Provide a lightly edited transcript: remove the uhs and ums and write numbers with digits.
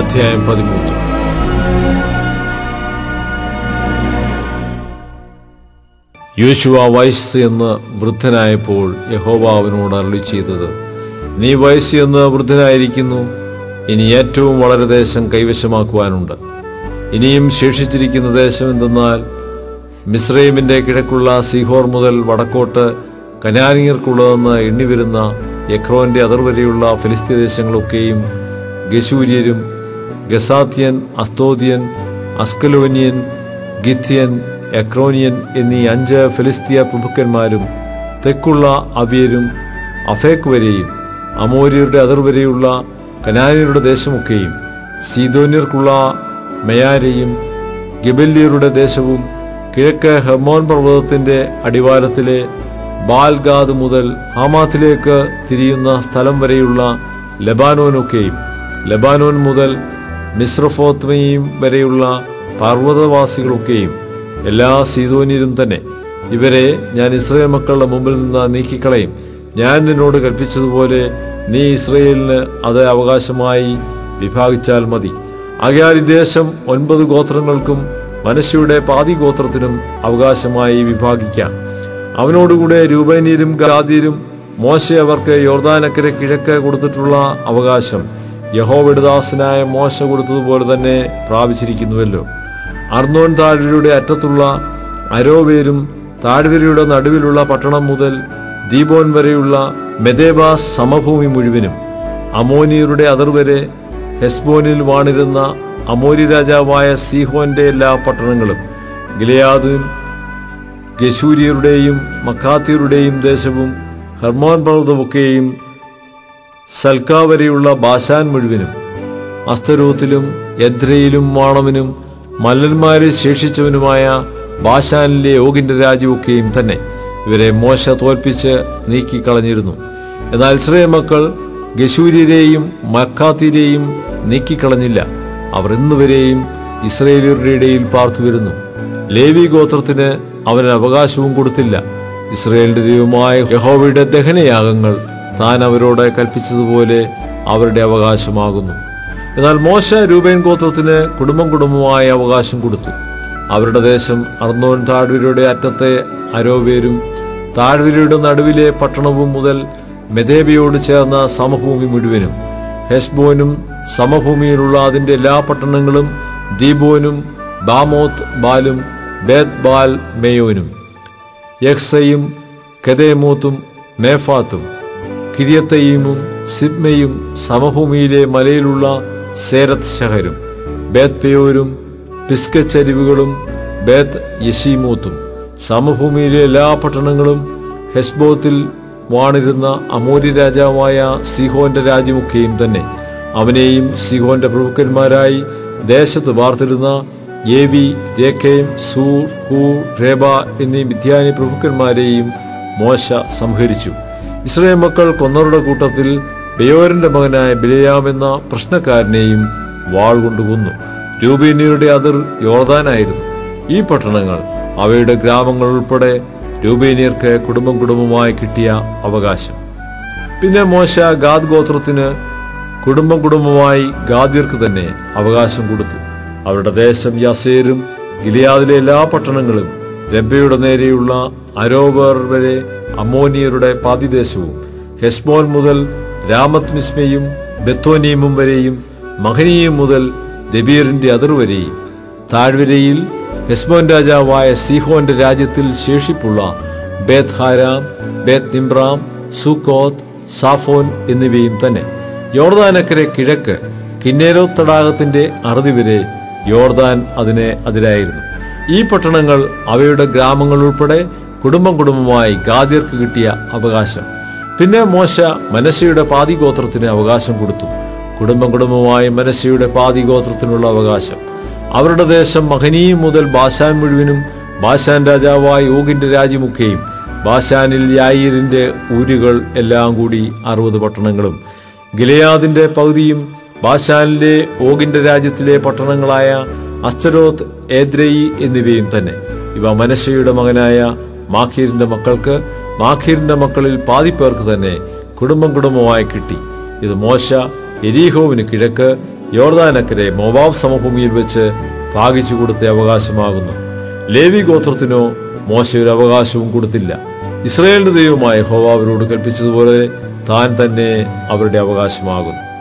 അധ്യായം 13. യോശുവ വയസ്സ് എന്ന് വൃദ്ധനായപ്പോൾ യഹോവ അവനോട് അരുളി ചെയ്തത്, നീ വയസ്സ് എന്ന് വൃദ്ധനായിരിക്കുന്നു, ഇനി ഏറ്റവും വളരെ ദേശം കൈവശമാക്കുവാനുണ്ട്. ഇനിയും ശേഷിച്ചിരിക്കുന്ന ദേശം എന്തെന്നാൽ, മിസ്രയീമിന്റെ കിഴക്കുള്ള സീഹോർ മുതൽ വടക്കോട്ട് കനാനിയർക്കുള്ളതെന്ന് എണ്ണിവരുന്ന എക്രോന്റെ അതിർവരെയുള്ള ഫിലിസ്ത്യ ദേശങ്ങളൊക്കെയും, ഗശൂര്യരും ഗസാത്യൻ, അസ്തോദ്യൻ, അസ്കലോന്യൻ, ഗിത്യൻ, എക്രോനിയൻ എന്നീ 5 ഫിലിസ്തീയ പ്രഭുക്കന്മാരും, തെക്കുള്ള അവ്യരും അഫേക്ക് വരെയും, അമോര്യരുടെ അതിർവരെയുള്ള കനാന്യരുടെ ദേശമൊക്കെയും, സീദോന്യർക്കുള്ള മെയാരയും ഗിബല്യരുടെ ദേശവും, കിഴക്ക് ഹെർമോൻ പർവ്വതത്തിന്റെ അടിവാരത്തിലെ ബാൽഗാദ് മുതൽ ഹാമാത്തിലേക്ക് തിരിയുന്ന സ്ഥലം വരെയുള്ള ലെബാനോനൊക്കെയും, ലെബാനോൻ മുതൽ മിസ്രഫോത്മയും വരെയുള്ള പർവ്വതവാസികളൊക്കെയും, എല്ലാ സീദോന്യരും തന്നെ. ഇവരെ ഞാൻ ഇസ്രായേൽ മക്കളുടെ മുമ്പിൽ നിന്ന് നീക്കിക്കളയും. ഞാൻ നിന്നോട് കൽപ്പിച്ചതുപോലെ നീ ഇസ്രായേലിന് അത് അവകാശമായി വിഭാഗിച്ചാൽ മതി. ആകയാൽ ഈ ദേശം 9 ഗോത്രങ്ങൾക്കും മനശ്ശെയുടെ പാതി ഗോത്രത്തിനും അവകാശമായി വിഭാഗിക്കാം. അവനോടുകൂടെ രൂബേന്യരും ഗാദ്യരും മോശെ അവർക്ക് യോർദാനക്കരെ കിഴക്ക് കൊടുത്തിട്ടുള്ള അവകാശം യഹോവയുടെ ദാസനായ മോശ കൊടുത്തതുപോലെ തന്നെ പ്രാപിച്ചിരിക്കുന്നുവല്ലോ. അർന്നോൻ താഴ്വരയുടെ അറ്റത്തുള്ള അരോവേരും താഴ്വരയുടെ നടുവിലുള്ള പട്ടണം മുതൽ ദീബോൻ വരെയുള്ള മെദേബാസ് സമഭൂമി മുഴുവനും, അമോനിയരുടെ അതിർവരെ ഹെസ്ബോനിൽ വാണിരുന്ന അമോരി രാജാവായ സീഹോന്റെ എല്ലാ പട്ടണങ്ങളും, ഗിലെയാദും ഗശൂര്യരുടെയും മക്കാത്യരുടെയും ദേശവും, ഹെർമോൻ പർവ്വതമൊക്കെയും, സൽക്കാ വരെയുള്ള ബാശാൻ മുഴുവനും, അസ്തരോത്തിലും എദ്രയിലും മാണവനും മല്ലന്മാരിൽ ശേഷിച്ചവനുമായ ബാശാനിലെ ഓഗിന്റെ രാജ്യമൊക്കെയും തന്നെ. ഇവരെ മോശ തോൽപ്പിച്ച് നീക്കിക്കളഞ്ഞിരുന്നു. എന്നാൽ ഇസ്രായേൽ മക്കൾ ഗശൂര്യരെയും മക്കാത്യരെയും നീക്കിക്കളഞ്ഞില്ല. അവർ ഇന്നുവരെയും ഇസ്രായേലിയരുടെ ഇടയിൽ പാർത്തുവരുന്നു. ലേവി ഗോത്രത്തിന് അവന് അവകാശവും കൊടുത്തില്ല. ഇസ്രായേലിന്റെ ദൈവമായ യഹോവയുടെ ദഹനയാഗങ്ങൾ താൻ അവരോട് കൽപ്പിച്ചതുപോലെ അവരുടെ അവകാശമാകുന്നു. എന്നാൽ മോശ രൂബേൻ ഗോത്രത്തിന് കുടുംബമായി അവകാശം കൊടുത്തു. അവരുടെ ദേശം അർന്നോൻ താഴ്വരയുടെ അറ്റത്തെ അരോവേരും താഴ്വരയുടെ നടുവിലെ പട്ടണവും മുതൽ മെദേബയോട് ചേർന്ന സമഭൂമി മുഴുവനും, ഹെസ്ബോനും സമഭൂമിയിലുള്ള അതിന്റെ എല്ലാ പട്ടണങ്ങളും, ദീബോനും ബാമോത്ത് ബാലും ബേത് ബാൽ മേയോനും, യക്സയും കെദേമോത്തും മേഫാത്തും, കിര്യത്തയീമും സിബ്മയും, സമഭൂമിയിലെ മലയിലുള്ള സേരത്ത് ശഹരും, ബേത് പെയോരും പിസ്കച്ചരിവുകളും ബേത് യെശീമോത്തും, സമഭൂമിയിലെ എല്ലാ പട്ടണങ്ങളും, ഹെസ്ബോത്തിൽ വാണിരുന്ന അമോരി രാജാവായ സീഹോന്റെ രാജ്യമൊക്കെയും തന്നെ. അവനെയും സീഹോന്റെ പ്രഭുക്കന്മാരായി ദേശത്ത് വാർത്തിരുന്ന ഏവി, രേഖേം, സൂർ, ഹൂർ, രേബ എന്നീ മിദ്യാനി പ്രഭുക്കന്മാരെയും മോശ സംഹരിച്ചു. ഇസ്രായേൽ മക്കൾ കൊന്നവരുടെ കൂട്ടത്തിൽ ബെയോരിന്റെ മകനായ ബിലെയാം എന്ന പ്രശ്നക്കാരനെയും വാൾ കൊണ്ട് കൊന്നു. രൂബേന്യരുടെ അതിർ യോർദാനായിരുന്നു. ഈ പട്ടണങ്ങൾ അവയുടെ ഗ്രാമങ്ങൾ ഉൾപ്പെടെ രൂബേന്യർക്ക് കുടുംബമായി കിട്ടിയ അവകാശം. പിന്നെ മോശ ഗാദ് ഗോത്രത്തിന് കുടുംബമായി ഗാദ്യർക്ക് തന്നെ അവകാശം കൊടുത്തു. അവരുടെ ദേശം യസേരും ഗിലെയാദിലെ എല്ലാ പട്ടണങ്ങളും, രബ്ബയുടെ നേരെയുള്ള അരോവേർ വരെ അമ്മോനിയരുടെ പാതിദേശവും, ഹെസ്ബോൻ മുതൽ രാമത്ത് മിസ്മയും ബെത്തോനീമും വരെയും, മഹനീയും മുതൽ ദെബീറിന്റെ അതിർവരെയും, താഴ്വരയിൽ ഹെസ്ബോൻ രാജാവായ സീഹോന്റെ രാജ്യത്തിൽ ശേഷിപ്പുള്ള ബേത് ഹാരാം, ബേത് നിമ്രാം, സുക്കോത്ത്, സാഫോൻ എന്നിവയും തന്നെ. യോർദാനക്കരെ കിഴക്ക് കിന്നേരോത്ത് തടാകത്തിന്റെ അറുതി വരെ യോർദാൻ അതിനെ അതിരായിരുന്നു. ഈ പട്ടണങ്ങൾ അവയുടെ ഗ്രാമങ്ങൾ ഉൾപ്പെടെ കുടുംബമായി ഗാദ്യർക്ക് കിട്ടിയ അവകാശം. പിന്നെ മോശ മനശ്ശെയുടെ പാതി ഗോത്രത്തിന് അവകാശം കൊടുത്തു. കുടുംബമായി മനശ്ശെയുടെ പാതി ഗോത്രത്തിനുള്ള അവകാശം. അവരുടെ ദേശം മഹനീം മുതൽ ബാശാൻ മുഴുവനും, ബാശാൻ രാജാവായ ഓഗിന്റെ രാജ്യമൊക്കെയും, ബാശാനിൽ യായീരിന്റെ ഊരുകൾ എല്ലാം കൂടി 60 പട്ടണങ്ങളും, ഗിലെയാദിന്റെ പകുതിയും, ബാശാനിലെ ഓഗിന്റെ രാജ്യത്തിലെ പട്ടണങ്ങളായ അസ്തരോത്ത്, ഏദ്രയി എന്നിവയും തന്നെ. ഇവ മനശ്ശെയുടെ മകനായ മാഖീരിന്റെ മക്കൾക്ക്, മാഖീരിന്റെ മക്കളിൽ പാതിപ്പേർക്ക് തന്നെ കുടുംബമായി കിട്ടി. ഇത് മോശ എരീഹോവിന് കിഴക്ക് യോർദാനക്കരെ മോവാബ് സമഭൂമിയിൽ വെച്ച് ഭാഗിച്ചു കൊടുത്ത അവകാശമാകുന്നു. ലേവി ഗോത്രത്തിനോ മോശ ഒരു അവകാശവും കൊടുത്തില്ല. ഇസ്രായേലിന്റെ ദൈവമായ യഹോവ അവരോട് കൽപ്പിച്ചതുപോലെ താൻ തന്നെ അവരുടെ അവകാശമാകുന്നു.